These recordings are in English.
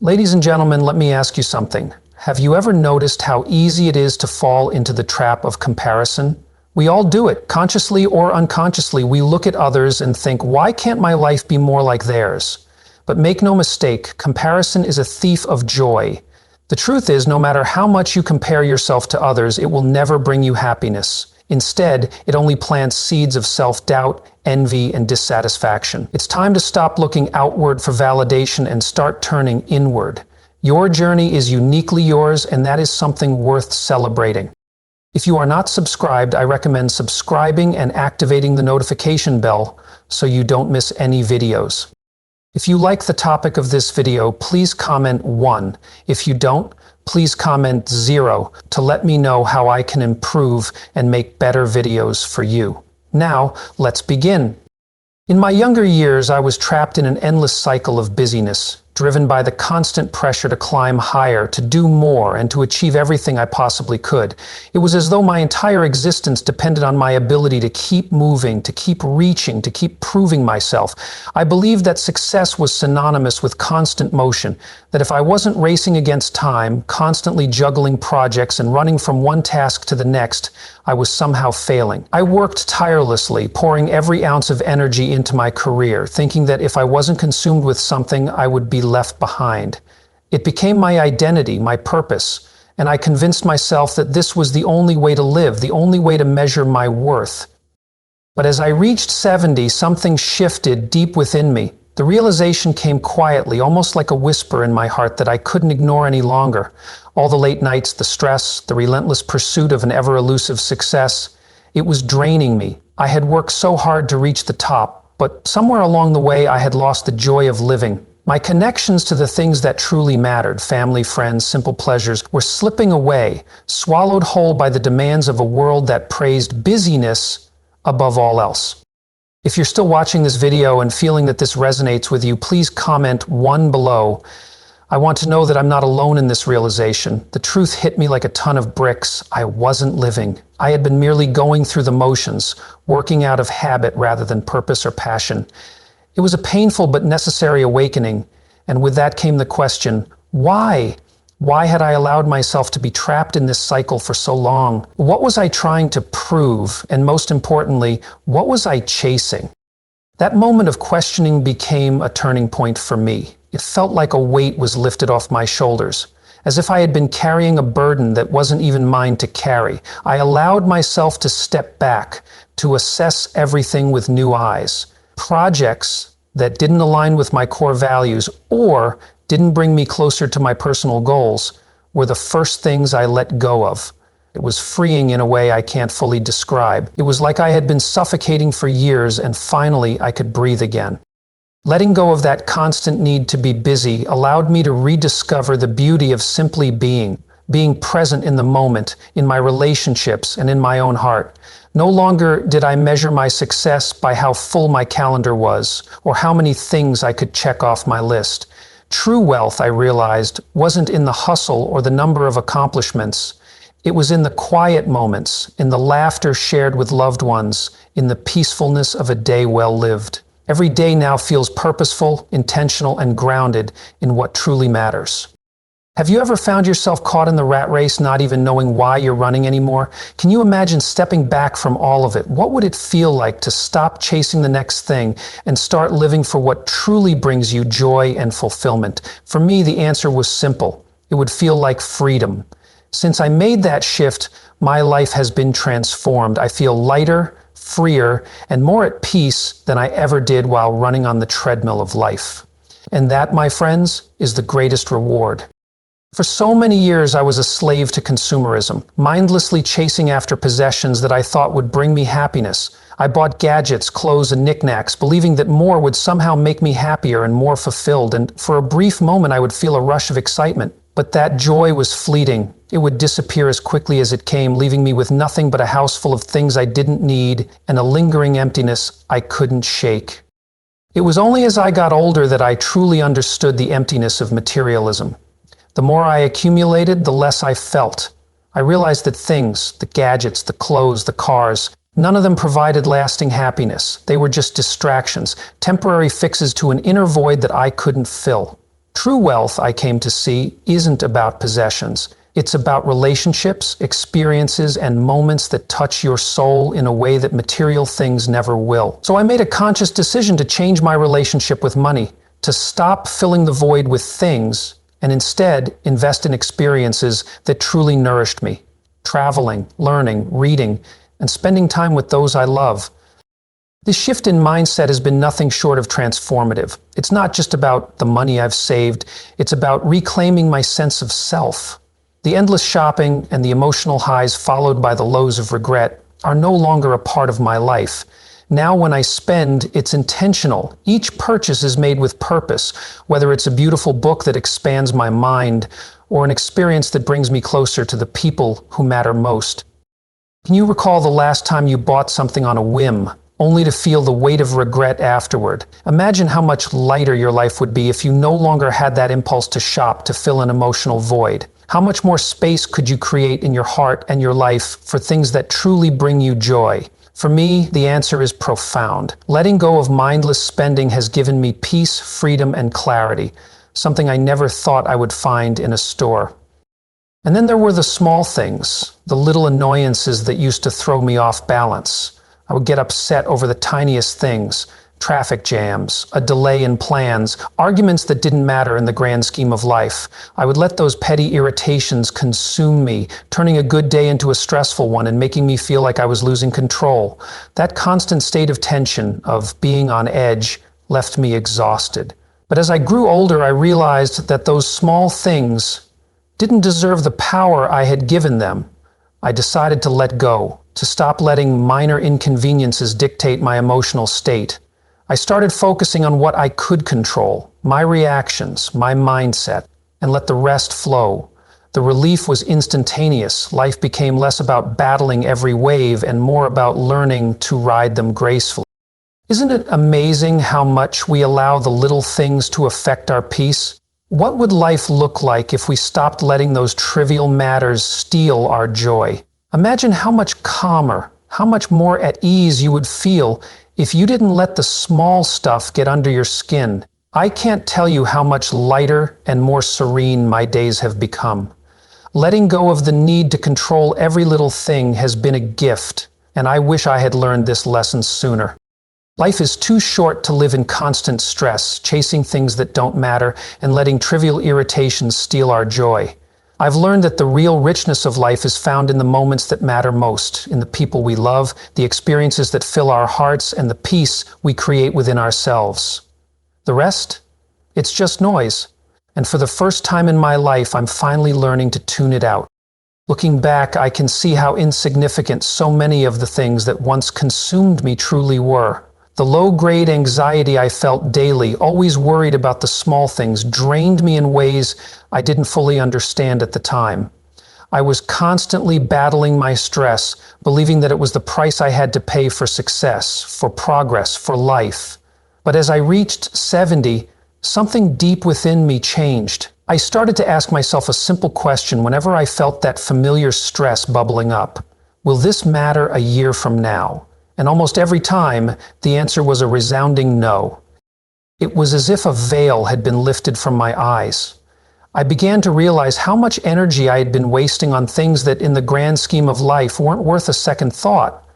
Ladies and gentlemen, let me ask you something. Have you ever noticed how easy it is to fall into the trap of comparison? We all do it, consciously or unconsciously. We look at others and think, why can't my life be more like theirs? But make no mistake, comparison is a thief of joy. The truth is, no matter how much you compare yourself to others, it will never bring you happiness. Instead, it only plants seeds of self-doubt, envy, and dissatisfaction. It's time to stop looking outward for validation and start turning inward. Your journey is uniquely yours, and that is something worth celebrating. If you are not subscribed, I recommend subscribing and activating the notification bell so you don't miss any videos. If you like the topic of this video, please comment 1. If you don't, please comment 0 to let me know how I can improve and make better videos for you. Now, let's begin. In my younger years, I was trapped in an endless cycle of busyness, driven by the constant pressure to climb higher, to do more, and to achieve everything I possibly could. It was as though my entire existence depended on my ability to keep moving, to keep reaching, to keep proving myself. I believed that success was synonymous with constant motion, that if I wasn't racing against time, constantly juggling projects and running from one task to the next, I was somehow failing. I worked tirelessly, pouring every ounce of energy into my career, thinking that if I wasn't consumed with something, I would be left behind. It became my identity, my purpose, and I convinced myself that this was the only way to live, the only way to measure my worth. But as I reached 70, something shifted deep within me. The realization came quietly, almost like a whisper in my heart that I couldn't ignore any longer. All the late nights, the stress, the relentless pursuit of an ever-elusive success, it was draining me. I had worked so hard to reach the top, but somewhere along the way I had lost the joy of living. My connections to the things that truly mattered, family, friends, simple pleasures, were slipping away, swallowed whole by the demands of a world that praised busyness above all else. If you're still watching this video and feeling that this resonates with you, please comment 1 below. I want to know that I'm not alone in this realization. The truth hit me like a ton of bricks. I wasn't living. I had been merely going through the motions, working out of habit rather than purpose or passion. It was a painful but necessary awakening, and with that came the question, why? Why had I allowed myself to be trapped in this cycle for so long? What was I trying to prove? And most importantly, what was I chasing? That moment of questioning became a turning point for me. It felt like a weight was lifted off my shoulders, as if I had been carrying a burden that wasn't even mine to carry. I allowed myself to step back, to assess everything with new eyes. Projects that didn't align with my core values or didn't bring me closer to my personal goals were the first things I let go of. It was freeing in a way I can't fully describe. It was like I had been suffocating for years and finally I could breathe again. Letting go of that constant need to be busy allowed me to rediscover the beauty of simply being present in the moment, in my relationships, and in my own heart. No longer did I measure my success by how full my calendar was, or how many things I could check off my list. True wealth, I realized, wasn't in the hustle or the number of accomplishments. It was in the quiet moments, in the laughter shared with loved ones, in the peacefulness of a day well lived. Every day now feels purposeful, intentional, and grounded in what truly matters. Have you ever found yourself caught in the rat race, not even knowing why you're running anymore? Can you imagine stepping back from all of it? What would it feel like to stop chasing the next thing and start living for what truly brings you joy and fulfillment? For me, the answer was simple. It would feel like freedom. Since I made that shift, my life has been transformed. I feel lighter, freer, and more at peace than I ever did while running on the treadmill of life. And that, my friends, is the greatest reward. For so many years, I was a slave to consumerism, mindlessly chasing after possessions that I thought would bring me happiness. I bought gadgets, clothes, and knickknacks, believing that more would somehow make me happier and more fulfilled, and for a brief moment I would feel a rush of excitement. But that joy was fleeting. It would disappear as quickly as it came, leaving me with nothing but a house full of things I didn't need and a lingering emptiness I couldn't shake. It was only as I got older that I truly understood the emptiness of materialism. The more I accumulated, the less I felt. I realized that things, the gadgets, the clothes, the cars, none of them provided lasting happiness. They were just distractions, temporary fixes to an inner void that I couldn't fill. True wealth, I came to see, isn't about possessions. It's about relationships, experiences, and moments that touch your soul in a way that material things never will. So I made a conscious decision to change my relationship with money, to stop filling the void with things, and instead invest in experiences that truly nourished me. Traveling, learning, reading, and spending time with those I love. This shift in mindset has been nothing short of transformative. It's not just about the money I've saved, it's about reclaiming my sense of self. The endless shopping and the emotional highs followed by the lows of regret are no longer a part of my life. Now when I spend, it's intentional. Each purchase is made with purpose, whether it's a beautiful book that expands my mind or an experience that brings me closer to the people who matter most. Can you recall the last time you bought something on a whim, only to feel the weight of regret afterward? Imagine how much lighter your life would be if you no longer had that impulse to shop to fill an emotional void. How much more space could you create in your heart and your life for things that truly bring you joy? For me, the answer is profound. Letting go of mindless spending has given me peace, freedom, and clarity, something I never thought I would find in a store. And then there were the small things, the little annoyances that used to throw me off balance. I would get upset over the tiniest things. Traffic jams, a delay in plans, arguments that didn't matter in the grand scheme of life. I would let those petty irritations consume me, turning a good day into a stressful one and making me feel like I was losing control. That constant state of tension, of being on edge, left me exhausted. But as I grew older, I realized that those small things didn't deserve the power I had given them. I decided to let go, to stop letting minor inconveniences dictate my emotional state. I started focusing on what I could control, my reactions, my mindset, and let the rest flow. The relief was instantaneous. Life became less about battling every wave and more about learning to ride them gracefully. Isn't it amazing how much we allow the little things to affect our peace? What would life look like if we stopped letting those trivial matters steal our joy? Imagine how much calmer, how much more at ease you would feel if you didn't let the small stuff get under your skin. I can't tell you how much lighter and more serene my days have become. Letting go of the need to control every little thing has been a gift, and I wish I had learned this lesson sooner. Life is too short to live in constant stress, chasing things that don't matter and letting trivial irritations steal our joy. I've learned that the real richness of life is found in the moments that matter most, in the people we love, the experiences that fill our hearts, and the peace we create within ourselves. The rest? It's just noise. And for the first time in my life, I'm finally learning to tune it out. Looking back, I can see how insignificant so many of the things that once consumed me truly were. The low-grade anxiety I felt daily, always worried about the small things, drained me in ways I didn't fully understand at the time. I was constantly battling my stress, believing that it was the price I had to pay for success, for progress, for life. But as I reached 70, something deep within me changed. I started to ask myself a simple question whenever I felt that familiar stress bubbling up. Will this matter a year from now? And almost every time, the answer was a resounding no. It was as if a veil had been lifted from my eyes. I began to realize how much energy I had been wasting on things that in the grand scheme of life weren't worth a second thought.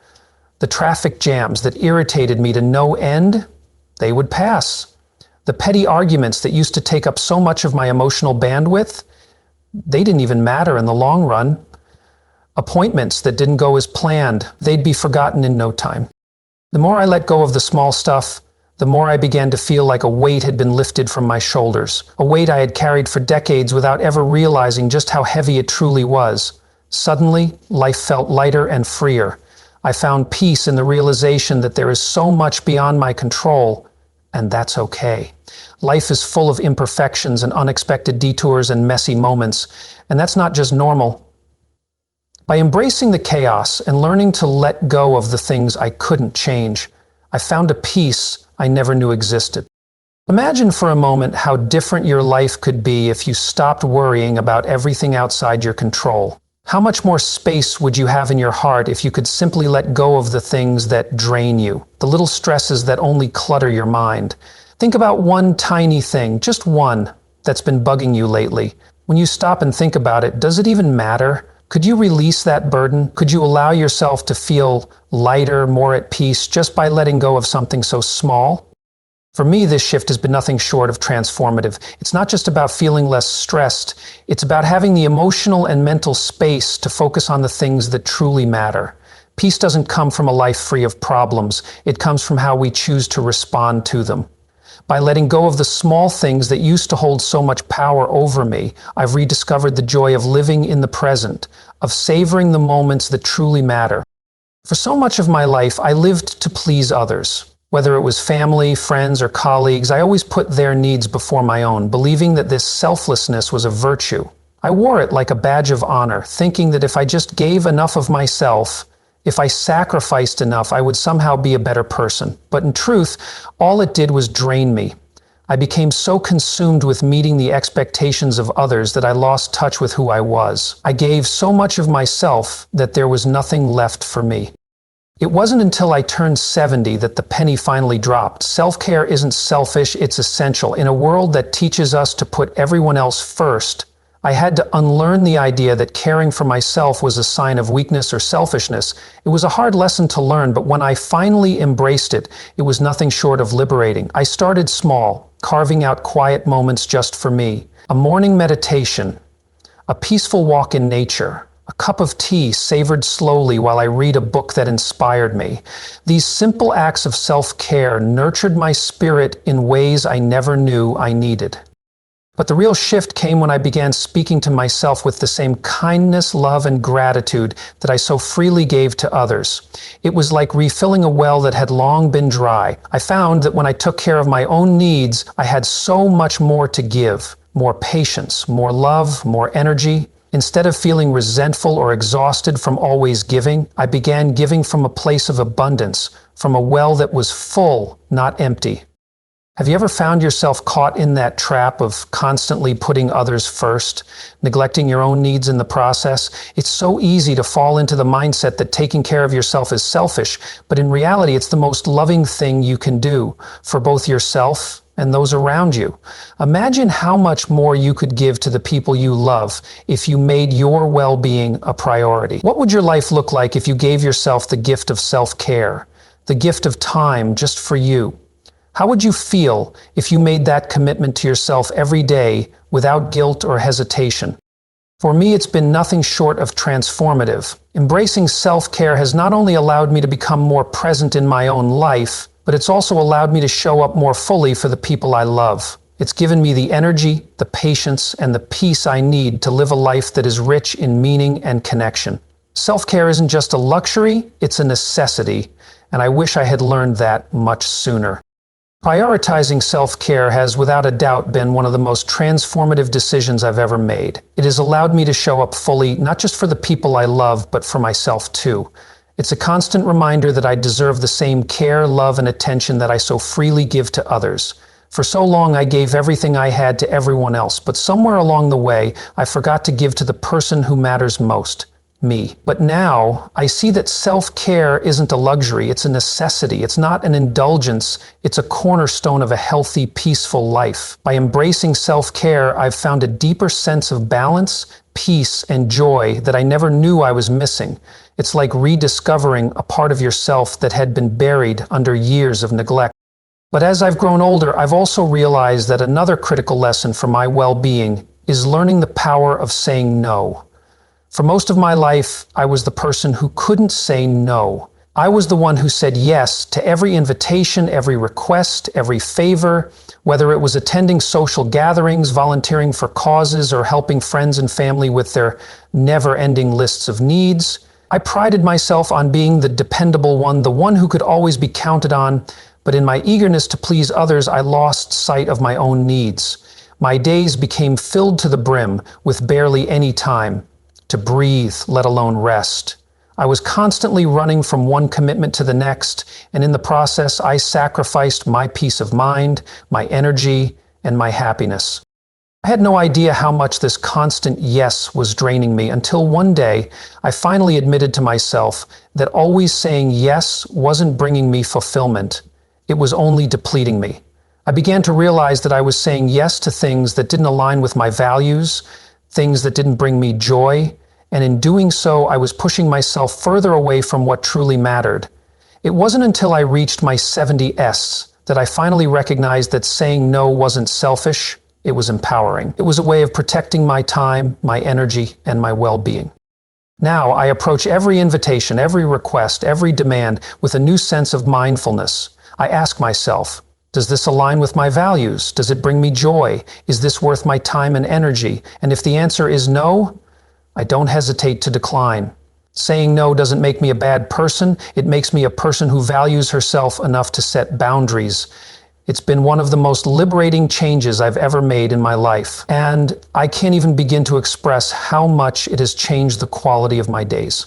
The traffic jams that irritated me to no end, they would pass. The petty arguments that used to take up so much of my emotional bandwidth, they didn't even matter in the long run. Appointments that didn't go as planned, they'd be forgotten in no time. The more I let go of the small stuff, the more I began to feel like a weight had been lifted from my shoulders, a weight I had carried for decades without ever realizing just how heavy it truly was. Suddenly, life felt lighter and freer. I found peace in the realization that there is so much beyond my control, and that's okay. Life is full of imperfections and unexpected detours and messy moments, and that's not just normal. By embracing the chaos and learning to let go of the things I couldn't change, I found a peace I never knew existed. Imagine for a moment how different your life could be if you stopped worrying about everything outside your control. How much more space would you have in your heart if you could simply let go of the things that drain you, the little stresses that only clutter your mind? Think about one tiny thing, just one, that's been bugging you lately? When you stop and think about it, does it even matter? Could you release that burden? Could you allow yourself to feel lighter, more at peace, just by letting go of something so small? For me, this shift has been nothing short of transformative. It's not just about feeling less stressed, it's about having the emotional and mental space to focus on the things that truly matter. Peace doesn't come from a life free of problems, it comes from how we choose to respond to them. By letting go of the small things that used to hold so much power over me, I've rediscovered the joy of living in the present, of savoring the moments that truly matter. For so much of my life, I lived to please others. Whether it was family, friends, or colleagues, I always put their needs before my own, believing that this selflessness was a virtue. I wore it like a badge of honor, thinking that if I just gave enough of myself, if I sacrificed enough, I would somehow be a better person. But in truth, all it did was drain me. I became so consumed with meeting the expectations of others that I lost touch with who I was. I gave so much of myself that there was nothing left for me. It wasn't until I turned 70 that the penny finally dropped. Self-care isn't selfish, it's essential. In a world that teaches us to put everyone else first, I had to unlearn the idea that caring for myself was a sign of weakness or selfishness. It was a hard lesson to learn, but when I finally embraced it, it was nothing short of liberating. I started small, carving out quiet moments just for me. A morning meditation, a peaceful walk in nature, a cup of tea savored slowly while I read a book that inspired me. These simple acts of self-care nurtured my spirit in ways I never knew I needed. But the real shift came when I began speaking to myself with the same kindness, love, and gratitude that I so freely gave to others. It was like refilling a well that had long been dry. I found that when I took care of my own needs, I had so much more to give. More patience, more love, more energy. Instead of feeling resentful or exhausted from always giving, I began giving from a place of abundance, from a well that was full, not empty. Have you ever found yourself caught in that trap of constantly putting others first, neglecting your own needs in the process? It's so easy to fall into the mindset that taking care of yourself is selfish, but in reality, it's the most loving thing you can do for both yourself and those around you. Imagine how much more you could give to the people you love if you made your well-being a priority. What would your life look like if you gave yourself the gift of self-care, the gift of time just for you? How would you feel if you made that commitment to yourself every day without guilt or hesitation? For me, it's been nothing short of transformative. Embracing self-care has not only allowed me to become more present in my own life, but it's also allowed me to show up more fully for the people I love. It's given me the energy, the patience, and the peace I need to live a life that is rich in meaning and connection. Self-care isn't just a luxury, it's a necessity, and I wish I had learned that much sooner. Prioritizing self-care has without a doubt been one of the most transformative decisions I've ever made. It has allowed me to show up fully, not just for the people I love, but for myself too. It's a constant reminder that I deserve the same care, love, and attention that I so freely give to others. For so long, I gave everything I had to everyone else, but somewhere along the way, I forgot to give to the person who matters most, me. But now, I see that self-care isn't a luxury, it's a necessity. It's not an indulgence, it's a cornerstone of a healthy, peaceful life. By embracing self-care, I've found a deeper sense of balance, peace, and joy that I never knew I was missing. It's like rediscovering a part of yourself that had been buried under years of neglect. But as I've grown older, I've also realized that another critical lesson for my well-being is learning the power of saying no. For most of my life, I was the person who couldn't say no. I was the one who said yes to every invitation, every request, every favor, whether it was attending social gatherings, volunteering for causes, or helping friends and family with their never-ending lists of needs. I prided myself on being the dependable one, the one who could always be counted on, but in my eagerness to please others, I lost sight of my own needs. My days became filled to the brim with barely any time to breathe, let alone rest. I was constantly running from one commitment to the next, and in the process, I sacrificed my peace of mind, my energy, and my happiness. I had no idea how much this constant yes was draining me until one day I finally admitted to myself that always saying yes wasn't bringing me fulfillment. It was only depleting me. I began to realize that I was saying yes to things that didn't align with my values, things that didn't bring me joy, and in doing so, I was pushing myself further away from what truly mattered. It wasn't until I reached my 70s that I finally recognized that saying no wasn't selfish, it was empowering. It was a way of protecting my time, my energy, and my well-being. Now, I approach every invitation, every request, every demand with a new sense of mindfulness. I ask myself, does this align with my values? Does it bring me joy? Is this worth my time and energy? And if the answer is no, I don't hesitate to decline. Saying no doesn't make me a bad person. It makes me a person who values herself enough to set boundaries. It's been one of the most liberating changes I've ever made in my life, and I can't even begin to express how much it has changed the quality of my days.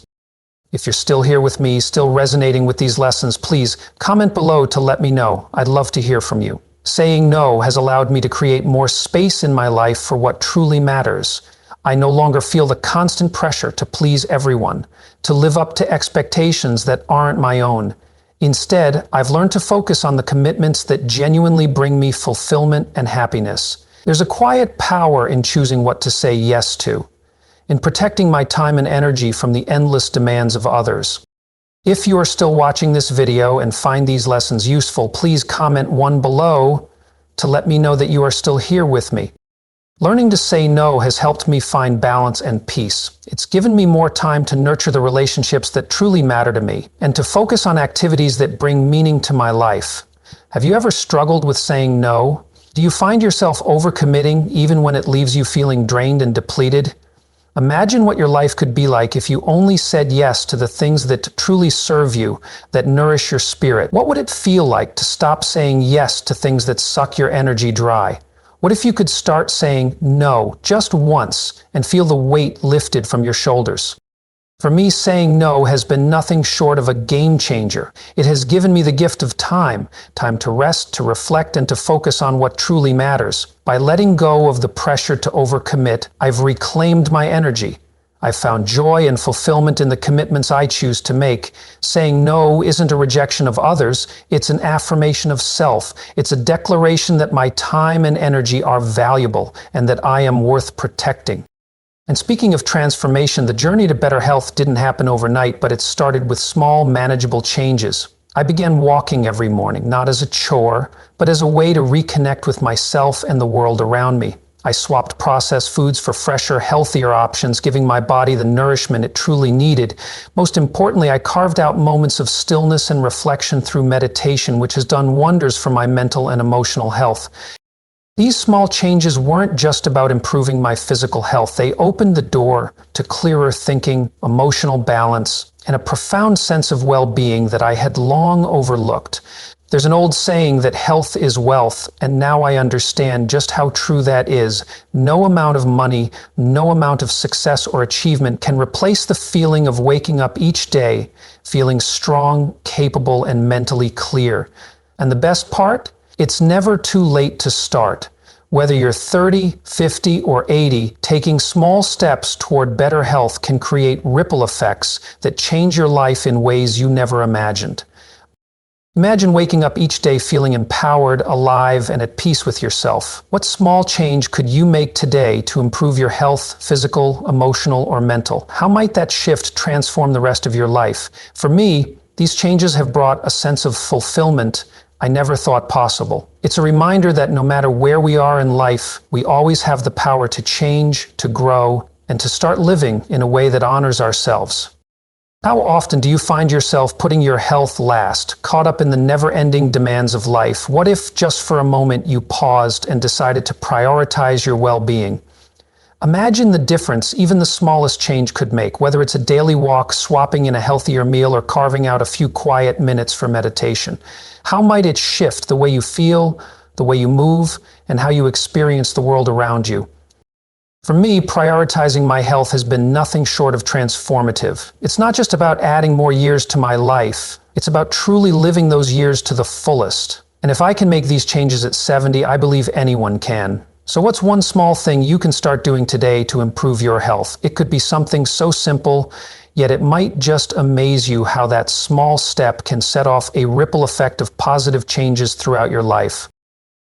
If you're still here with me, still resonating with these lessons, please comment below to let me know. I'd love to hear from you. Saying no has allowed me to create more space in my life for what truly matters. I no longer feel the constant pressure to please everyone, to live up to expectations that aren't my own. Instead, I've learned to focus on the commitments that genuinely bring me fulfillment and happiness. There's a quiet power in choosing what to say yes to, in protecting my time and energy from the endless demands of others. If you are still watching this video and find these lessons useful, please comment one below to let me know that you are still here with me. Learning to say no has helped me find balance and peace. It's given me more time to nurture the relationships that truly matter to me and to focus on activities that bring meaning to my life. Have you ever struggled with saying no? Do you find yourself overcommitting even when it leaves you feeling drained and depleted? Imagine what your life could be like if you only said yes to the things that truly serve you, that nourish your spirit. What would it feel like to stop saying yes to things that suck your energy dry? What if you could start saying no just once and feel the weight lifted from your shoulders? For me, saying no has been nothing short of a game changer. It has given me the gift of time to rest, to reflect, and to focus on what truly matters. By letting go of the pressure to overcommit, I've reclaimed my energy. I've found joy and fulfillment in the commitments I choose to make. Saying no isn't a rejection of others, it's an affirmation of self. It's a declaration that my time and energy are valuable and that I am worth protecting. And speaking of transformation, the journey to better health didn't happen overnight, but it started with small, manageable changes. I began walking every morning, not as a chore, but as a way to reconnect with myself and the world around me. I swapped processed foods for fresher, healthier options, giving my body the nourishment it truly needed. Most importantly, I carved out moments of stillness and reflection through meditation, which has done wonders for my mental and emotional health. These small changes weren't just about improving my physical health. They opened the door to clearer thinking, emotional balance, and a profound sense of well-being that I had long overlooked. There's an old saying that health is wealth, and now I understand just how true that is. No amount of money, no amount of success or achievement can replace the feeling of waking up each day, feeling strong, capable, and mentally clear. And the best part? It's never too late to start. Whether you're 30, 50, or 80, taking small steps toward better health can create ripple effects that change your life in ways you never imagined. Imagine waking up each day feeling empowered, alive, and at peace with yourself. What small change could you make today to improve your health, physical, emotional, or mental? How might that shift transform the rest of your life? For me, these changes have brought a sense of fulfillment I never thought possible. It's a reminder that no matter where we are in life, we always have the power to change, to grow, and to start living in a way that honors ourselves. How often do you find yourself putting your health last, caught up in the never-ending demands of life? What if, just for a moment, you paused and decided to prioritize your well-being? Imagine the difference even the smallest change could make, whether it's a daily walk, swapping in a healthier meal, or carving out a few quiet minutes for meditation. How might it shift the way you feel, the way you move, and how you experience the world around you? For me, prioritizing my health has been nothing short of transformative. It's not just about adding more years to my life. It's about truly living those years to the fullest. And if I can make these changes at 70, I believe anyone can. So what's one small thing you can start doing today to improve your health? It could be something so simple, yet it might just amaze you how that small step can set off a ripple effect of positive changes throughout your life.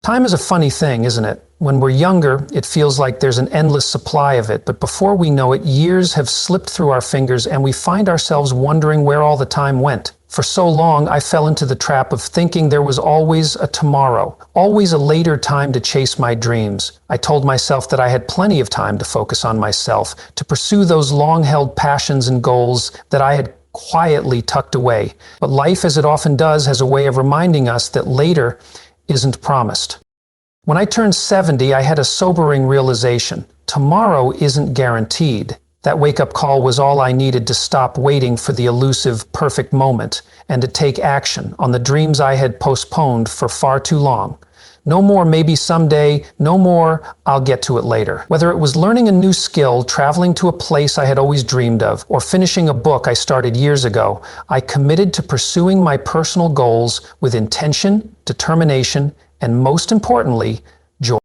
Time is a funny thing, isn't it? When we're younger, it feels like there's an endless supply of it, but before we know it, years have slipped through our fingers and we find ourselves wondering where all the time went. For so long, I fell into the trap of thinking there was always a tomorrow, always a later time to chase my dreams. I told myself that I had plenty of time to focus on myself, to pursue those long-held passions and goals that I had quietly tucked away. But life, as it often does, has a way of reminding us that later isn't promised. When I turned 70, I had a sobering realization. Tomorrow isn't guaranteed. That wake-up call was all I needed to stop waiting for the elusive, perfect moment and to take action on the dreams I had postponed for far too long. No more maybe someday, no more I'll get to it later. Whether it was learning a new skill, traveling to a place I had always dreamed of, or finishing a book I started years ago, I committed to pursuing my personal goals with intention, determination, and most importantly, joy.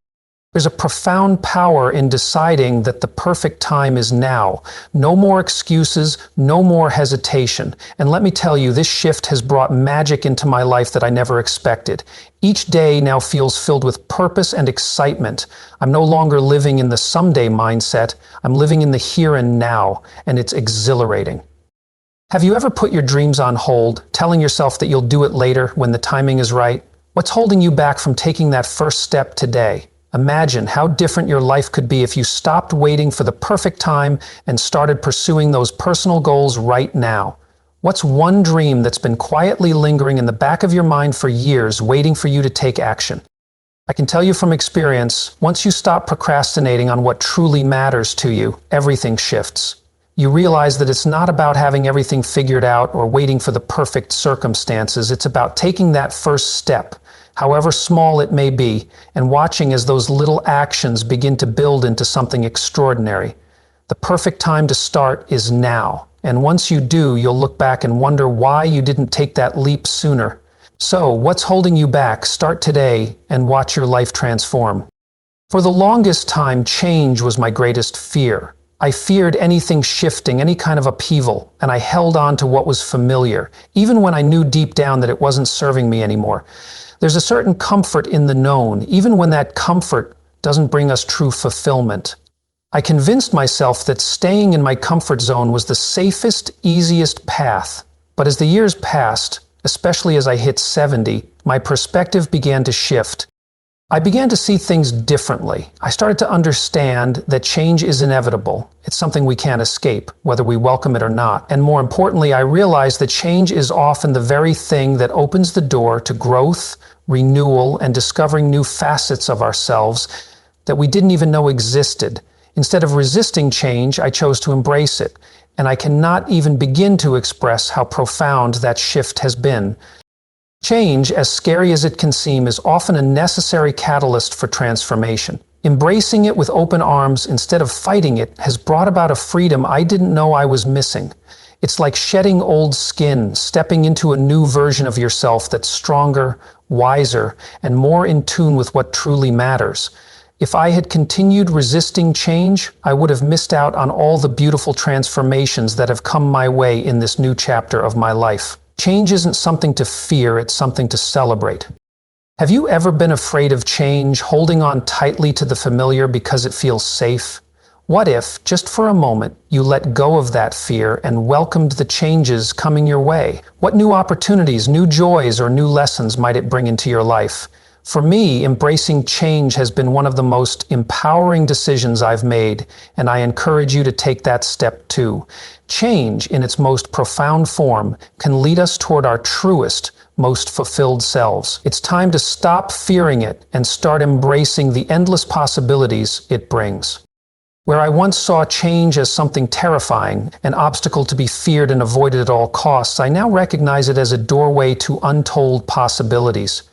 There's a profound power in deciding that the perfect time is now. No more excuses, no more hesitation. And let me tell you, this shift has brought magic into my life that I never expected. Each day now feels filled with purpose and excitement. I'm no longer living in the someday mindset. I'm living in the here and now, and it's exhilarating. Have you ever put your dreams on hold, telling yourself that you'll do it later when the timing is right? What's holding you back from taking that first step today? Imagine how different your life could be if you stopped waiting for the perfect time and started pursuing those personal goals right now. What's one dream that's been quietly lingering in the back of your mind for years, waiting for you to take action? I can tell you from experience, once you stop procrastinating on what truly matters to you, everything shifts. You realize that it's not about having everything figured out or waiting for the perfect circumstances. It's about taking that first step, however small it may be, and watching as those little actions begin to build into something extraordinary. The perfect time to start is now, and once you do, you'll look back and wonder why you didn't take that leap sooner. So, what's holding you back? Start today and watch your life transform. For the longest time, change was my greatest fear. I feared anything shifting, any kind of upheaval, and I held on to what was familiar, even when I knew deep down that it wasn't serving me anymore. There's a certain comfort in the known, even when that comfort doesn't bring us true fulfillment. I convinced myself that staying in my comfort zone was the safest, easiest path. But as the years passed, especially as I hit 70, my perspective began to shift. I began to see things differently. I started to understand that change is inevitable. It's something we can't escape, whether we welcome it or not. And more importantly, I realized that change is often the very thing that opens the door to growth, renewal, and discovering new facets of ourselves that we didn't even know existed. Instead of resisting change, I chose to embrace it. And I cannot even begin to express how profound that shift has been. Change, as scary as it can seem, is often a necessary catalyst for transformation. Embracing it with open arms instead of fighting it has brought about a freedom I didn't know I was missing. It's like shedding old skin, stepping into a new version of yourself that's stronger, wiser, and more in tune with what truly matters. If I had continued resisting change, I would have missed out on all the beautiful transformations that have come my way in this new chapter of my life. Change isn't something to fear, it's something to celebrate. Have you ever been afraid of change, holding on tightly to the familiar because it feels safe? What if, just for a moment, you let go of that fear and welcomed the changes coming your way? What new opportunities, new joys, or new lessons might it bring into your life? For me, embracing change has been one of the most empowering decisions I've made, and I encourage you to take that step too. Change, in its most profound form, can lead us toward our truest, most fulfilled selves. It's time to stop fearing it and start embracing the endless possibilities it brings. Where I once saw change as something terrifying, an obstacle to be feared and avoided at all costs, I now recognize it as a doorway to untold possibilities.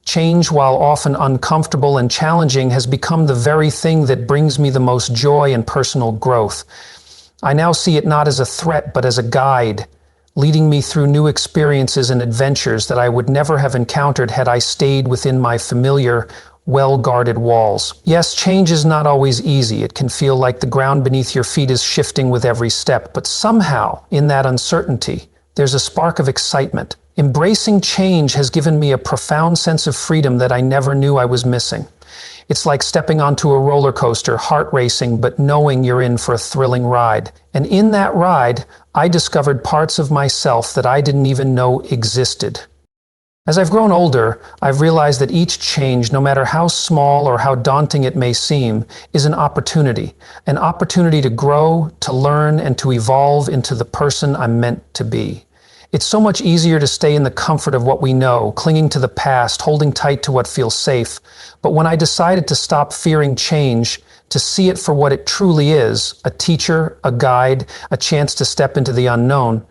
Change, while often uncomfortable and challenging, has become the very thing that brings me the most joy and personal growth. I now see it not as a threat, but as a guide, leading me through new experiences and adventures that I would never have encountered had I stayed within my familiar, well-guarded walls. Yes, change is not always easy. It can feel like the ground beneath your feet is shifting with every step, but somehow, in that uncertainty, there's a spark of excitement, Embracing change has given me a profound sense of freedom that I never knew I was missing. It's like stepping onto a roller coaster, heart racing, but knowing you're in for a thrilling ride. And in that ride, I discovered parts of myself that I didn't even know existed. As I've grown older, I've realized that each change, no matter how small or how daunting it may seem, is an opportunity to grow, to learn, and to evolve into the person I'm meant to be. It's so much easier to stay in the comfort of what we know, clinging to the past, holding tight to what feels safe. But when I decided to stop fearing change, to see it for what it truly is, a teacher, a guide, a chance to step into the unknown,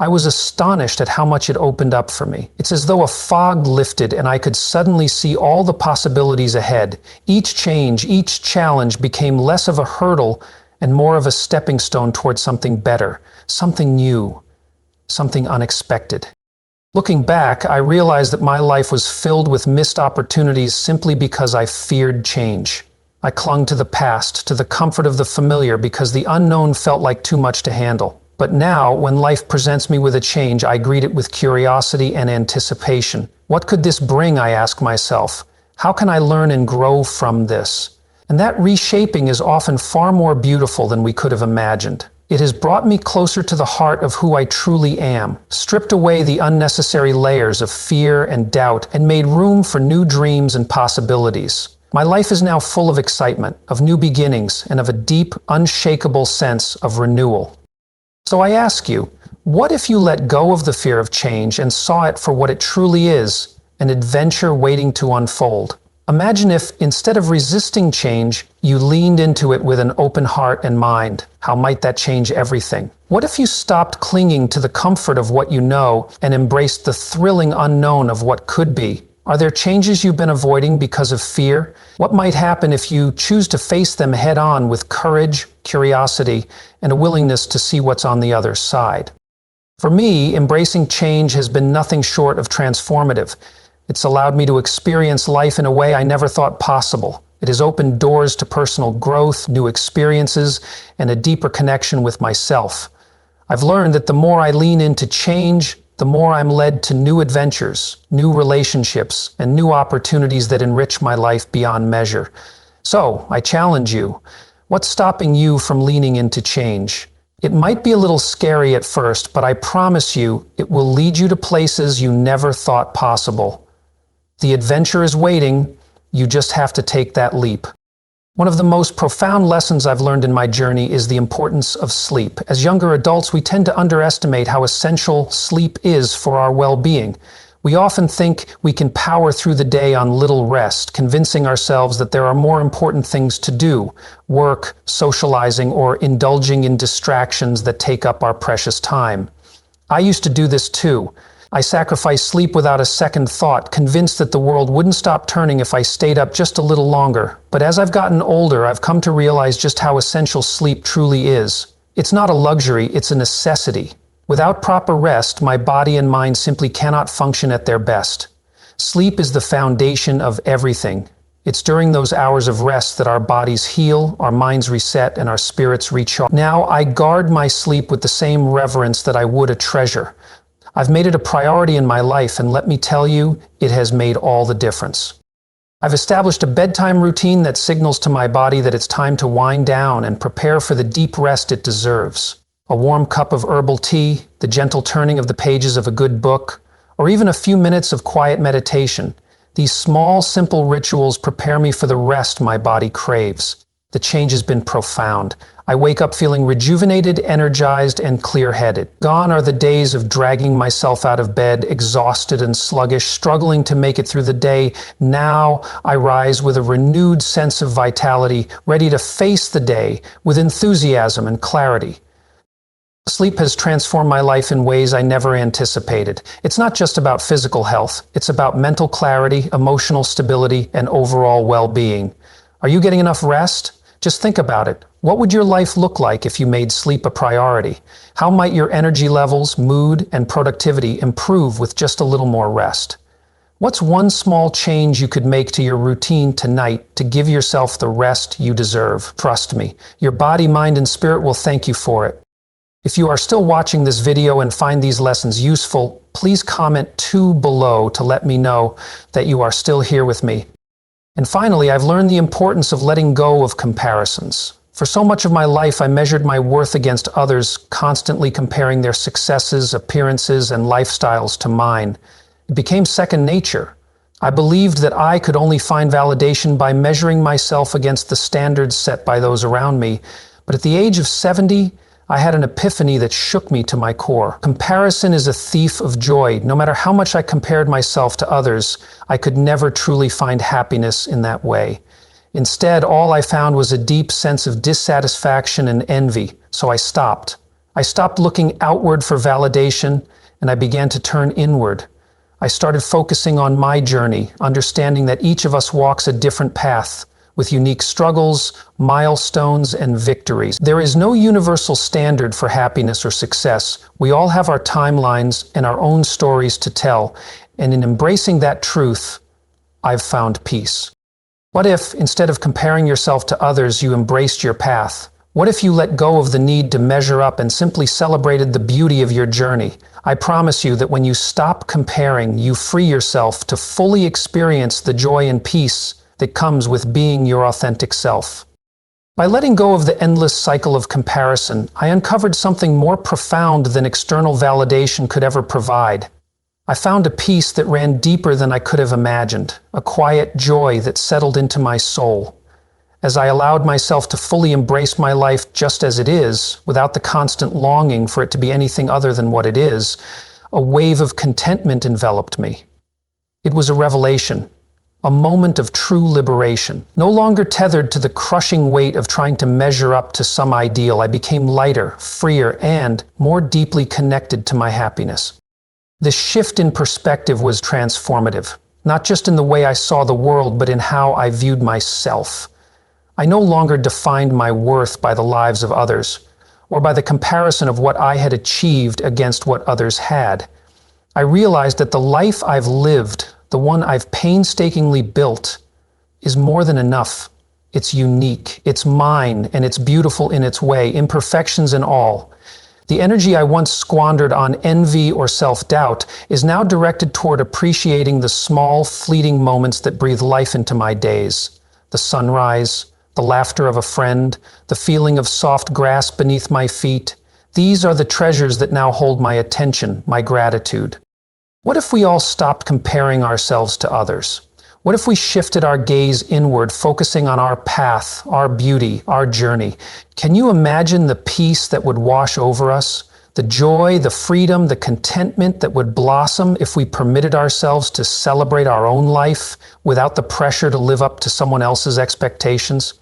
I was astonished at how much it opened up for me. It's as though a fog lifted and I could suddenly see all the possibilities ahead. Each change, each challenge became less of a hurdle and more of a stepping stone towards something better, something new, something unexpected. Looking back, I realized that my life was filled with missed opportunities simply because I feared change. I clung to the past, to the comfort of the familiar, because the unknown felt like too much to handle. But now, when life presents me with a change, I greet it with curiosity and anticipation. What could this bring, I ask myself? How can I learn and grow from this? And that reshaping is often far more beautiful than we could have imagined. It has brought me closer to the heart of who I truly am, stripped away the unnecessary layers of fear and doubt, and made room for new dreams and possibilities. My life is now full of excitement, of new beginnings, and of a deep, unshakable sense of renewal. So I ask you, what if you let go of the fear of change and saw it for what it truly is, an adventure waiting to unfold? Imagine if, instead of resisting change, you leaned into it with an open heart and mind. How might that change everything? What if you stopped clinging to the comfort of what you know and embraced the thrilling unknown of what could be? Are there changes you've been avoiding because of fear? What might happen if you choose to face them head on with courage, curiosity, and a willingness to see what's on the other side? For me, embracing change has been nothing short of transformative. It's allowed me to experience life in a way I never thought possible. It has opened doors to personal growth, new experiences, and a deeper connection with myself. I've learned that the more I lean into change, the more I'm led to new adventures, new relationships, and new opportunities that enrich my life beyond measure. So, I challenge you, what's stopping you from leaning into change? It might be a little scary at first, but I promise you, it will lead you to places you never thought possible. The adventure is waiting, you just have to take that leap. One of the most profound lessons I've learned in my journey is the importance of sleep. As younger adults, we tend to underestimate how essential sleep is for our well-being. We often think we can power through the day on little rest, convincing ourselves that there are more important things to do: work, socializing, or indulging in distractions that take up our precious time. I used to do this too. I sacrificed sleep without a second thought, convinced that the world wouldn't stop turning if I stayed up just a little longer. But as I've gotten older, I've come to realize just how essential sleep truly is. It's not a luxury, it's a necessity. Without proper rest, my body and mind simply cannot function at their best. Sleep is the foundation of everything. It's during those hours of rest that our bodies heal, our minds reset, and our spirits recharge. Now I guard my sleep with the same reverence that I would a treasure. I've made it a priority in my life, and let me tell you, it has made all the difference. I've established a bedtime routine that signals to my body that it's time to wind down and prepare for the deep rest it deserves. A warm cup of herbal tea, the gentle turning of the pages of a good book, or even a few minutes of quiet meditation. These small, simple rituals prepare me for the rest my body craves. The change has been profound. I wake up feeling rejuvenated, energized, and clear-headed. Gone are the days of dragging myself out of bed, exhausted and sluggish, struggling to make it through the day. Now I rise with a renewed sense of vitality, ready to face the day with enthusiasm and clarity. Sleep has transformed my life in ways I never anticipated. It's not just about physical health. It's about mental clarity, emotional stability, and overall well-being. Are you getting enough rest? Just think about it. What would your life look like if you made sleep a priority? How might your energy levels, mood, and productivity improve with just a little more rest? What's one small change you could make to your routine tonight to give yourself the rest you deserve? Trust me, your body, mind, and spirit will thank you for it. If you are still watching this video and find these lessons useful, please comment 2 below to let me know that you are still here with me. And finally, I've learned the importance of letting go of comparisons. For so much of my life, I measured my worth against others, constantly comparing their successes, appearances, and lifestyles to mine. It became second nature. I believed that I could only find validation by measuring myself against the standards set by those around me. But at the age of 70, I had an epiphany that shook me to my core. Comparison is a thief of joy. No matter how much I compared myself to others, I could never truly find happiness in that way. Instead, all I found was a deep sense of dissatisfaction and envy, so I stopped. I stopped looking outward for validation, and I began to turn inward. I started focusing on my journey, understanding that each of us walks a different path, with unique struggles, milestones, and victories. There is no universal standard for happiness or success. We all have our timelines and our own stories to tell, and in embracing that truth, I've found peace. What if, instead of comparing yourself to others, you embraced your path? What if you let go of the need to measure up and simply celebrated the beauty of your journey? I promise you that when you stop comparing, you free yourself to fully experience the joy and peace that comes with being your authentic self. By letting go of the endless cycle of comparison, I uncovered something more profound than external validation could ever provide. I found a peace that ran deeper than I could have imagined, a quiet joy that settled into my soul. As I allowed myself to fully embrace my life just as it is, without the constant longing for it to be anything other than what it is, a wave of contentment enveloped me. It was a revelation. A moment of true liberation. No longer tethered to the crushing weight of trying to measure up to some ideal, I became lighter, freer, and more deeply connected to my happiness. This shift in perspective was transformative, not just in the way I saw the world, but in how I viewed myself. I no longer defined my worth by the lives of others, or by the comparison of what I had achieved against what others had. I realized that the life I've lived, the one I've painstakingly built, is more than enough. It's unique, it's mine, and it's beautiful in its way, imperfections and all. The energy I once squandered on envy or self-doubt is now directed toward appreciating the small, fleeting moments that breathe life into my days. The sunrise, the laughter of a friend, the feeling of soft grass beneath my feet. These are the treasures that now hold my attention, my gratitude. What if we all stopped comparing ourselves to others? What if we shifted our gaze inward, focusing on our path, our beauty, our journey? Can you imagine the peace that would wash over us? The joy, the freedom, the contentment that would blossom if we permitted ourselves to celebrate our own life without the pressure to live up to someone else's expectations?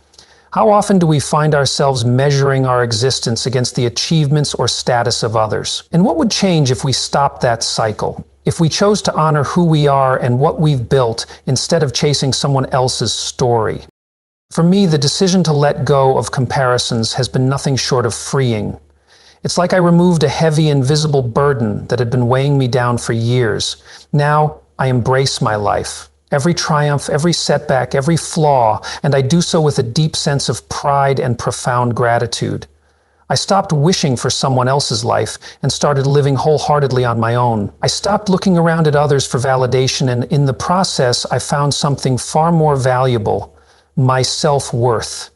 How often do we find ourselves measuring our existence against the achievements or status of others? And what would change if we stopped that cycle? If we chose to honor who we are and what we've built instead of chasing someone else's story? For me, the decision to let go of comparisons has been nothing short of freeing. It's like I removed a heavy, invisible burden that had been weighing me down for years. Now, I embrace my life. Every triumph, every setback, every flaw, and I do so with a deep sense of pride and profound gratitude. I stopped wishing for someone else's life and started living wholeheartedly on my own. I stopped looking around at others for validation, and in the process, I found something far more valuable: my self-worth.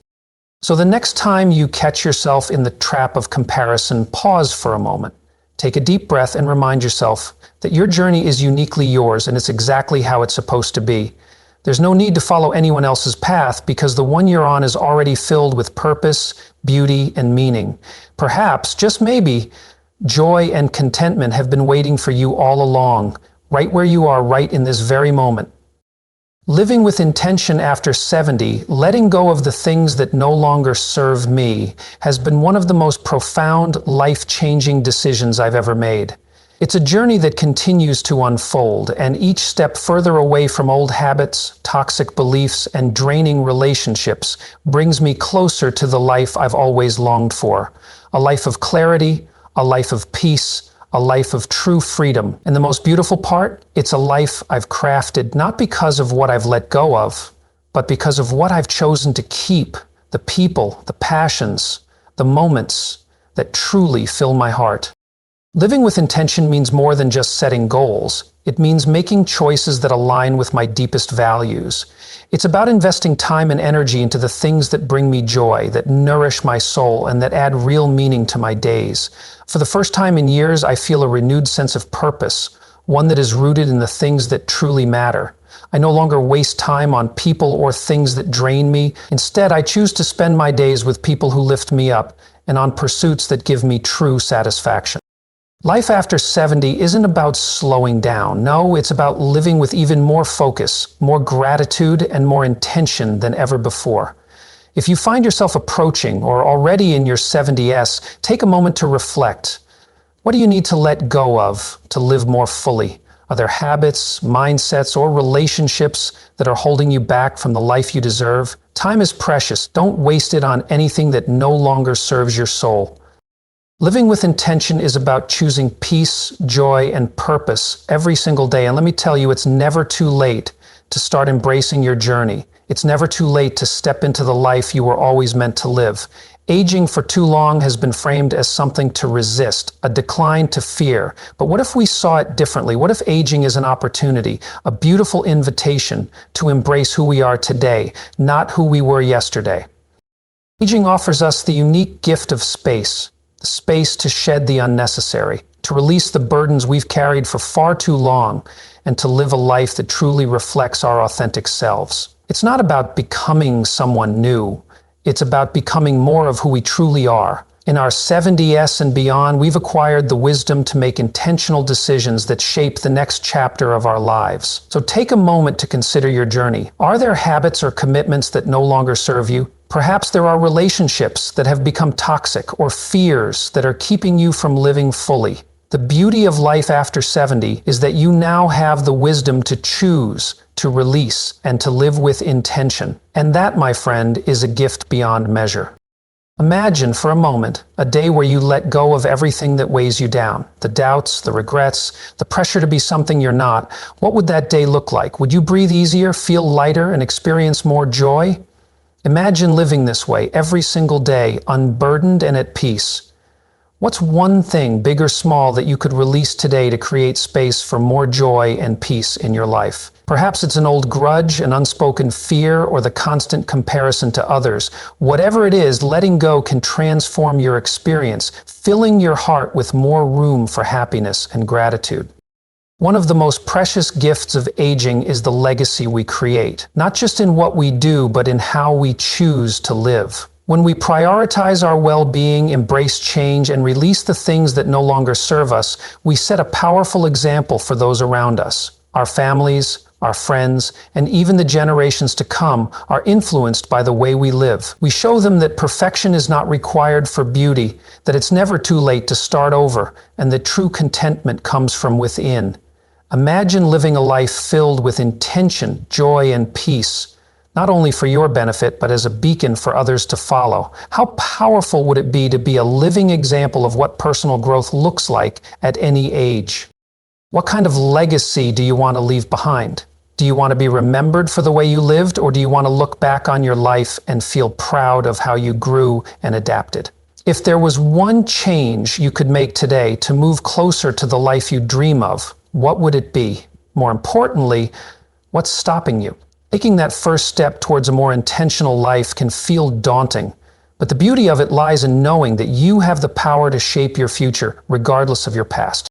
So the next time you catch yourself in the trap of comparison, pause for a moment. Take a deep breath and remind yourself that your journey is uniquely yours and it's exactly how it's supposed to be. There's no need to follow anyone else's path because the one you're on is already filled with purpose, beauty, and meaning. Perhaps, just maybe, joy and contentment have been waiting for you all along, right where you are right in this very moment. Living with intention after 70, letting go of the things that no longer serve me, has been one of the most profound, life-changing decisions I've ever made. It's a journey that continues to unfold, and each step further away from old habits, toxic beliefs, and draining relationships brings me closer to the life I've always longed for. A life of clarity, a life of peace, a life of true freedom. And the most beautiful part? It's a life I've crafted not because of what I've let go of, but because of what I've chosen to keep, the people, the passions, the moments, that truly fill my heart. Living with intention means more than just setting goals. It means making choices that align with my deepest values. It's about investing time and energy into the things that bring me joy, that nourish my soul, and that add real meaning to my days. For the first time in years, I feel a renewed sense of purpose, one that is rooted in the things that truly matter. I no longer waste time on people or things that drain me. Instead, I choose to spend my days with people who lift me up and on pursuits that give me true satisfaction. Life after 70 isn't about slowing down. No, it's about living with even more focus, more gratitude, and more intention than ever before. If you find yourself approaching or already in your 70s, take a moment to reflect. What do you need to let go of to live more fully? Are there habits, mindsets, or relationships that are holding you back from the life you deserve? Time is precious. Don't waste it on anything that no longer serves your soul. Living with intention is about choosing peace, joy, and purpose every single day. And let me tell you, it's never too late to start embracing your journey. It's never too late to step into the life you were always meant to live. Aging for too long has been framed as something to resist, a decline to fear. But what if we saw it differently? What if aging is an opportunity, a beautiful invitation to embrace who we are today, not who we were yesterday? Aging offers us the unique gift of space. The space to shed the unnecessary, to release the burdens we've carried for far too long, and to live a life that truly reflects our authentic selves. It's not about becoming someone new. It's about becoming more of who we truly are. In our 70s and beyond, we've acquired the wisdom to make intentional decisions that shape the next chapter of our lives. So take a moment to consider your journey. Are there habits or commitments that no longer serve you? Perhaps there are relationships that have become toxic or fears that are keeping you from living fully. The beauty of life after 70 is that you now have the wisdom to choose, to release, and to live with intention. And that, my friend, is a gift beyond measure. Imagine for a moment a day where you let go of everything that weighs you down, the doubts, the regrets, the pressure to be something you're not. What would that day look like? Would you breathe easier, feel lighter, and experience more joy? Imagine living this way every single day, unburdened and at peace. What's one thing, big or small, that you could release today to create space for more joy and peace in your life? Perhaps it's an old grudge, an unspoken fear, or the constant comparison to others. Whatever it is, letting go can transform your experience, filling your heart with more room for happiness and gratitude. One of the most precious gifts of aging is the legacy we create, not just in what we do, but in how we choose to live. When we prioritize our well-being, embrace change, and release the things that no longer serve us, we set a powerful example for those around us. Our families, our friends, and even the generations to come are influenced by the way we live. We show them that perfection is not required for beauty, that it's never too late to start over, and that true contentment comes from within. Imagine living a life filled with intention, joy, and peace, not only for your benefit, but as a beacon for others to follow. How powerful would it be to be a living example of what personal growth looks like at any age? What kind of legacy do you want to leave behind? Do you want to be remembered for the way you lived, or do you want to look back on your life and feel proud of how you grew and adapted? If there was one change you could make today to move closer to the life you dream of, what would it be? More importantly, what's stopping you? Taking that first step towards a more intentional life can feel daunting, but the beauty of it lies in knowing that you have the power to shape your future, regardless of your past.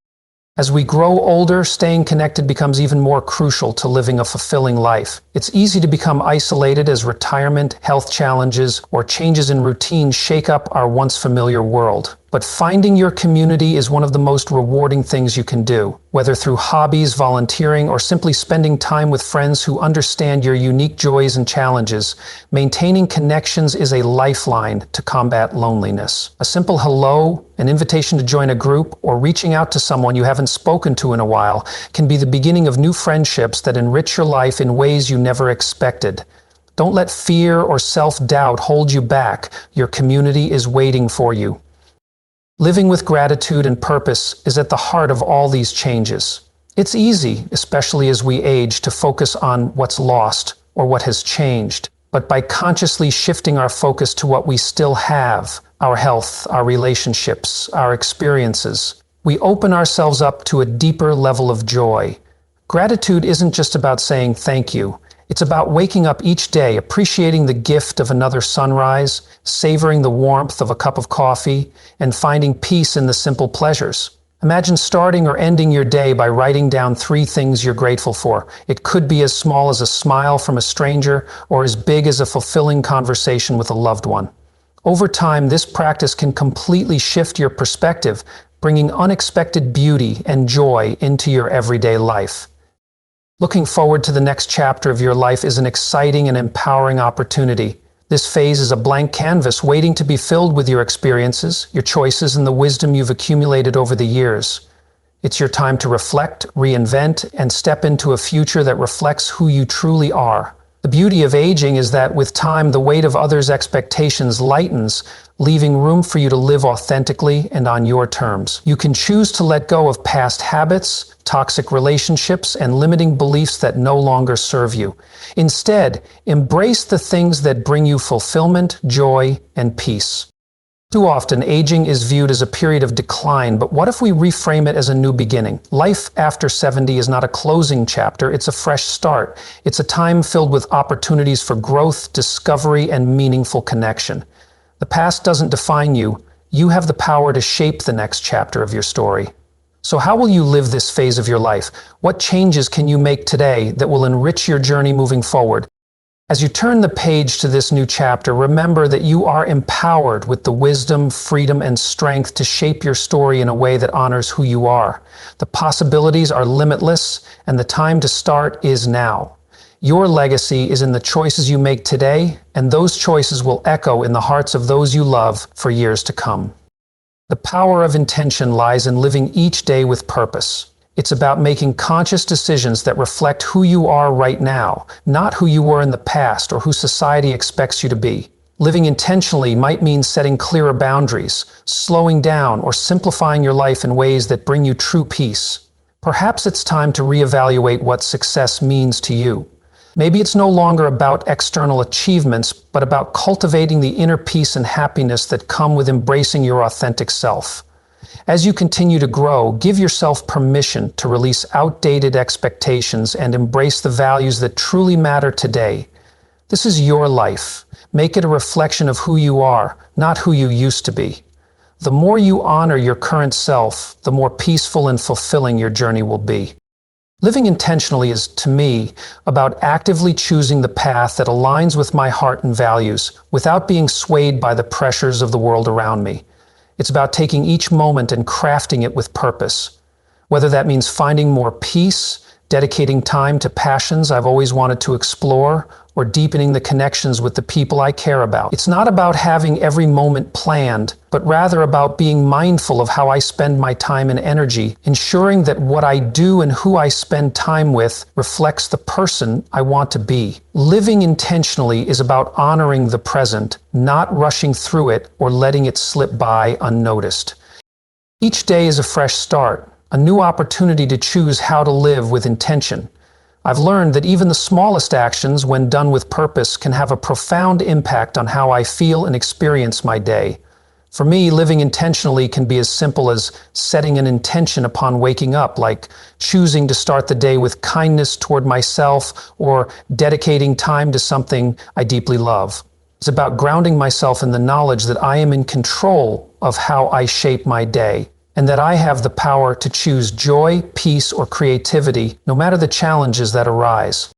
As we grow older, staying connected becomes even more crucial to living a fulfilling life. It's easy to become isolated as retirement, health challenges, or changes in routine shake up our once familiar world. But finding your community is one of the most rewarding things you can do. Whether through hobbies, volunteering, or simply spending time with friends who understand your unique joys and challenges, maintaining connections is a lifeline to combat loneliness. A simple hello, an invitation to join a group, or reaching out to someone you haven't spoken to in a while can be the beginning of new friendships that enrich your life in ways you never expected. Don't let fear or self-doubt hold you back. Your community is waiting for you. Living with gratitude and purpose is at the heart of all these changes. It's easy, especially as we age, to focus on what's lost or what has changed. But by consciously shifting our focus to what we still have, our health, our relationships, our experiences. We open ourselves up to a deeper level of joy. Gratitude isn't just about saying thank you. It's about waking up each day, appreciating the gift of another sunrise, savoring the warmth of a cup of coffee, and finding peace in the simple pleasures. Imagine starting or ending your day by writing down 3 things you're grateful for. It could be as small as a smile from a stranger or as big as a fulfilling conversation with a loved one. Over time, this practice can completely shift your perspective, bringing unexpected beauty and joy into your everyday life. Looking forward to the next chapter of your life is an exciting and empowering opportunity. This phase is a blank canvas waiting to be filled with your experiences, your choices, and the wisdom you've accumulated over the years. It's your time to reflect, reinvent, and step into a future that reflects who you truly are. The beauty of aging is that with time, the weight of others' expectations lightens, leaving room for you to live authentically and on your terms. You can choose to let go of past habits, toxic relationships, and limiting beliefs that no longer serve you. Instead, embrace the things that bring you fulfillment, joy, and peace. Too often, aging is viewed as a period of decline, but what if we reframe it as a new beginning? Life after 70 is not a closing chapter, it's a fresh start. It's a time filled with opportunities for growth, discovery, and meaningful connection. The past doesn't define you. You have the power to shape the next chapter of your story. So how will you live this phase of your life? What changes can you make today that will enrich your journey moving forward? As you turn the page to this new chapter, remember that you are empowered with the wisdom, freedom, and strength to shape your story in a way that honors who you are. The possibilities are limitless, and the time to start is now. Your legacy is in the choices you make today, and those choices will echo in the hearts of those you love for years to come. The power of intention lies in living each day with purpose. It's about making conscious decisions that reflect who you are right now, not who you were in the past or who society expects you to be. Living intentionally might mean setting clearer boundaries, slowing down, or simplifying your life in ways that bring you true peace. Perhaps it's time to reevaluate what success means to you. Maybe it's no longer about external achievements, but about cultivating the inner peace and happiness that come with embracing your authentic self. As you continue to grow, give yourself permission to release outdated expectations and embrace the values that truly matter today. This is your life. Make it a reflection of who you are, not who you used to be. The more you honor your current self, the more peaceful and fulfilling your journey will be. Living intentionally is, to me, about actively choosing the path that aligns with my heart and values, without being swayed by the pressures of the world around me. It's about taking each moment and crafting it with purpose. Whether that means finding more peace, dedicating time to passions I've always wanted to explore, or deepening the connections with the people I care about. It's not about having every moment planned, but rather about being mindful of how I spend my time and energy, ensuring that what I do and who I spend time with reflects the person I want to be. Living intentionally is about honoring the present, not rushing through it or letting it slip by unnoticed. Each day is a fresh start, a new opportunity to choose how to live with intention. I've learned that even the smallest actions, when done with purpose, can have a profound impact on how I feel and experience my day. For me, living intentionally can be as simple as setting an intention upon waking up, like choosing to start the day with kindness toward myself or dedicating time to something I deeply love. It's about grounding myself in the knowledge that I am in control of how I shape my day, and that I have the power to choose joy, peace, or creativity, no matter the challenges that arise.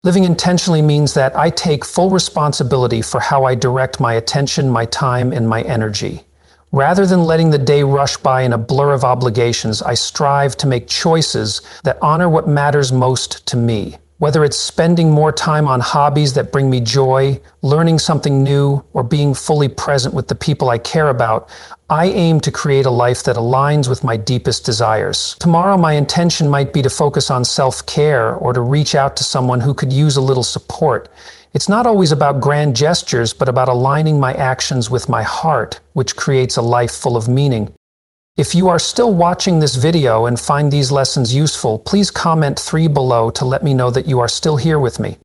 Living intentionally means that I take full responsibility for how I direct my attention, my time, and my energy. Rather than letting the day rush by in a blur of obligations, I strive to make choices that honor what matters most to me. Whether it's spending more time on hobbies that bring me joy, learning something new, or being fully present with the people I care about, I aim to create a life that aligns with my deepest desires. Tomorrow, my intention might be to focus on self-care or to reach out to someone who could use a little support. It's not always about grand gestures, but about aligning my actions with my heart, which creates a life full of meaning. If you are still watching this video and find these lessons useful, please comment 3 below to let me know that you are still here with me.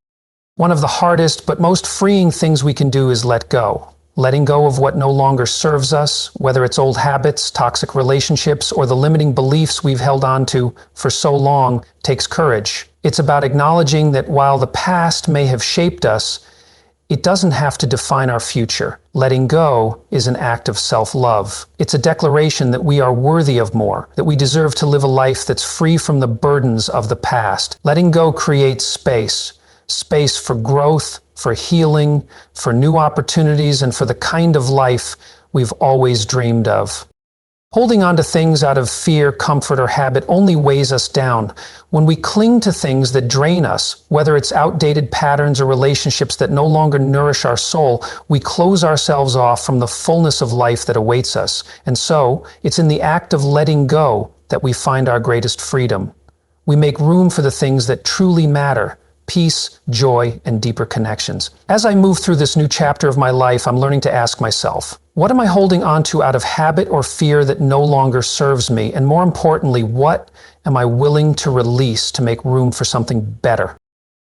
One of the hardest but most freeing things we can do is let go. Letting go of what no longer serves us, whether it's old habits, toxic relationships, or the limiting beliefs we've held on to for so long, takes courage. It's about acknowledging that while the past may have shaped us, it doesn't have to define our future. Letting go is an act of self-love. It's a declaration that we are worthy of more, that we deserve to live a life that's free from the burdens of the past. Letting go creates space. Space for growth, for healing, for new opportunities, and for the kind of life we've always dreamed of. Holding on to things out of fear, comfort, or habit only weighs us down. When we cling to things that drain us, whether it's outdated patterns or relationships that no longer nourish our soul, we close ourselves off from the fullness of life that awaits us. And so, it's in the act of letting go that we find our greatest freedom. We make room for the things that truly matter: peace, joy, and deeper connections. As I move through this new chapter of my life, I'm learning to ask myself, what am I holding on to out of habit or fear that no longer serves me? And more importantly, what am I willing to release to make room for something better?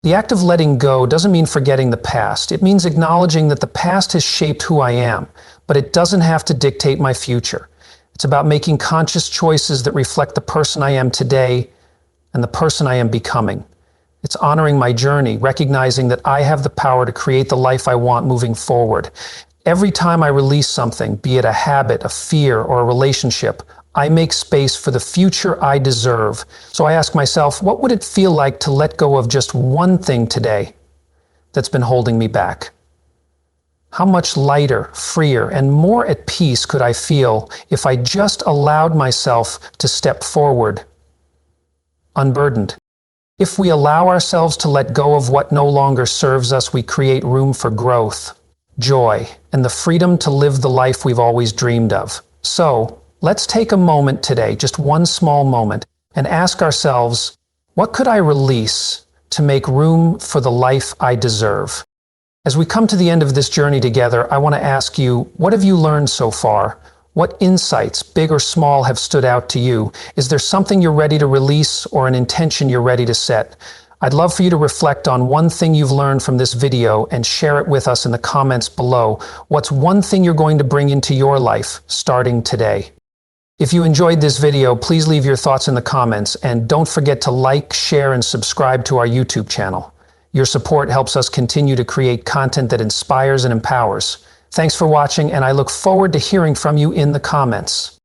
The act of letting go doesn't mean forgetting the past. It means acknowledging that the past has shaped who I am, but it doesn't have to dictate my future. It's about making conscious choices that reflect the person I am today and the person I am becoming. It's honoring my journey, recognizing that I have the power to create the life I want moving forward. Every time I release something, be it a habit, a fear, or a relationship, I make space for the future I deserve. So I ask myself, what would it feel like to let go of just one thing today that's been holding me back? How much lighter, freer, and more at peace could I feel if I just allowed myself to step forward, unburdened? If we allow ourselves to let go of what no longer serves us, we create room for growth, joy, and the freedom to live the life we've always dreamed of. So, let's take a moment today, just one small moment, and ask ourselves, what could I release to make room for the life I deserve? As we come to the end of this journey together, I want to ask you, what have you learned so far? What insights, big or small, have stood out to you? Is there something you're ready to release or an intention you're ready to set? I'd love for you to reflect on one thing you've learned from this video and share it with us in the comments below. What's one thing you're going to bring into your life starting today? If you enjoyed this video, please leave your thoughts in the comments, and don't forget to like, share, and subscribe to our YouTube channel. Your support helps us continue to create content that inspires and empowers. Thanks for watching, and I look forward to hearing from you in the comments.